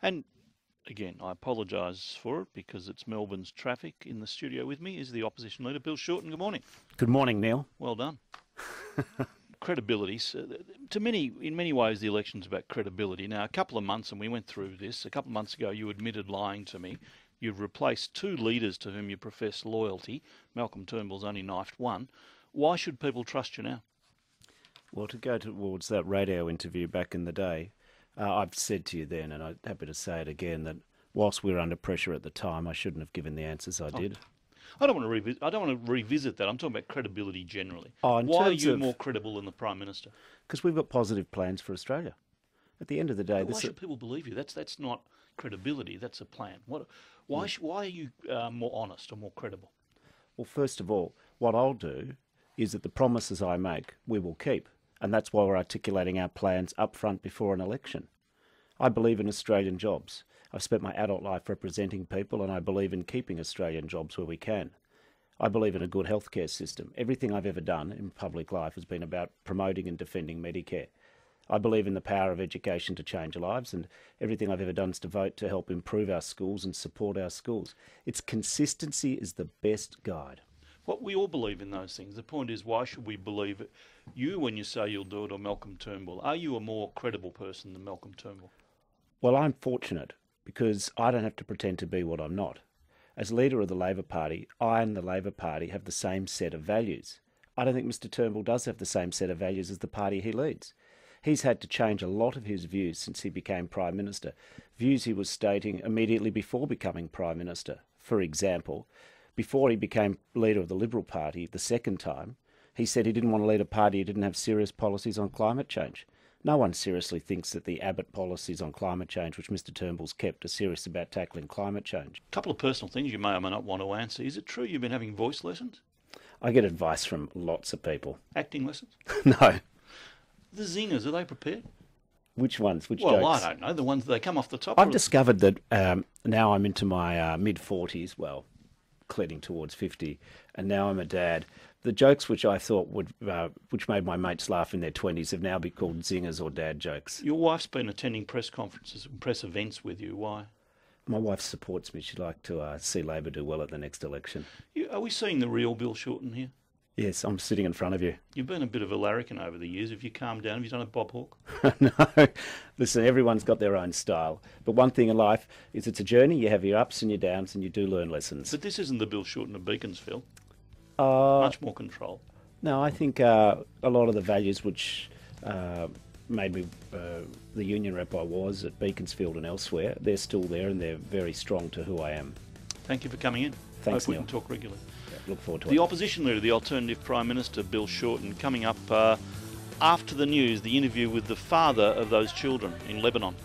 And again, I apologise for it because it's Melbourne's traffic. In the studio with me is the opposition leader, Bill Shorten. Good morning. Good morning, Neil. Well done. Credibility. In many ways, the election's about credibility. Now, a couple of months, and we went through this, a couple of months ago, you admitted lying to me. You've replaced two leaders to whom you profess loyalty. Malcolm Turnbull's only knifed one. Why should people trust you now? Well, to go towards that radio interview back in the day, I've said to you then, and I'm happy to say it again, that whilst we were under pressure at the time, I shouldn't have given the answers I did. I don't want to revisit that. I'm talking about credibility generally. Oh, Why are you more credible than the Prime Minister? Because we've got positive plans for Australia. At the end of the day, why should people believe you? That's not credibility. That's a plan. Why are you more honest or more credible? Well, first of all, what I'll do is that the promises I make, we will keep. And that's why we're articulating our plans up front before an election. I believe in Australian jobs. I've spent my adult life representing people, and I believe in keeping Australian jobs where we can. I believe in a good healthcare system. Everything I've ever done in public life has been about promoting and defending Medicare. I believe in the power of education to change lives, and everything I've ever done is to vote to help improve our schools and support our schools. Its consistency is the best guide. Well, we all believe in those things. The point is, why should we believe it? You when you say you'll do it, or Malcolm Turnbull? Are you a more credible person than Malcolm Turnbull? Well, I'm fortunate because I don't have to pretend to be what I'm not. As leader of the Labor Party, I and the Labor Party have the same set of values. I don't think Mr Turnbull does have the same set of values as the party he leads. He's had to change a lot of his views since he became Prime Minister, views he was stating immediately before becoming Prime Minister. For example, before he became leader of the Liberal Party the second time, he said he didn't want to lead a party who didn't have serious policies on climate change. No one seriously thinks that the Abbott policies on climate change, which Mr Turnbull's kept, are serious about tackling climate change. A couple of personal things you may or may not want to answer. Is it true you've been having voice lessons? I get advice from lots of people. Acting lessons? No. The zingers, are they prepared? Which ones? Which well, jokes? I don't know. The ones that they come off the top. I've discovered that now I'm into my mid-40s, well, cleaning towards 50, and now I'm a dad. The jokes which I thought which made my mates laugh in their 20s have now been called zingers or dad jokes. Your wife's been attending press conferences and press events with you. Why? My wife supports me. She'd like to see Labor do well at the next election. Are we seeing the real Bill Shorten here? Yes, I'm sitting in front of you. You've been a bit of a larrikin over the years. Have you calmed down? Have you done a Bob Hawke? No. Listen, everyone's got their own style. But one thing in life is it's a journey. You have your ups and your downs, and you do learn lessons. But this isn't the Bill Shorten of Beaconsfield. Much more control. No, I think a lot of the values which made me the union rep I was at Beaconsfield and elsewhere, they're still there and they're very strong to who I am. Thank you for coming in. Thanks, Hope we Neil. can talk regularly. Look forward to it. The opposition leader, the alternative Prime Minister, Bill Shorten, coming up after the news, the interview with the father of those children in Lebanon.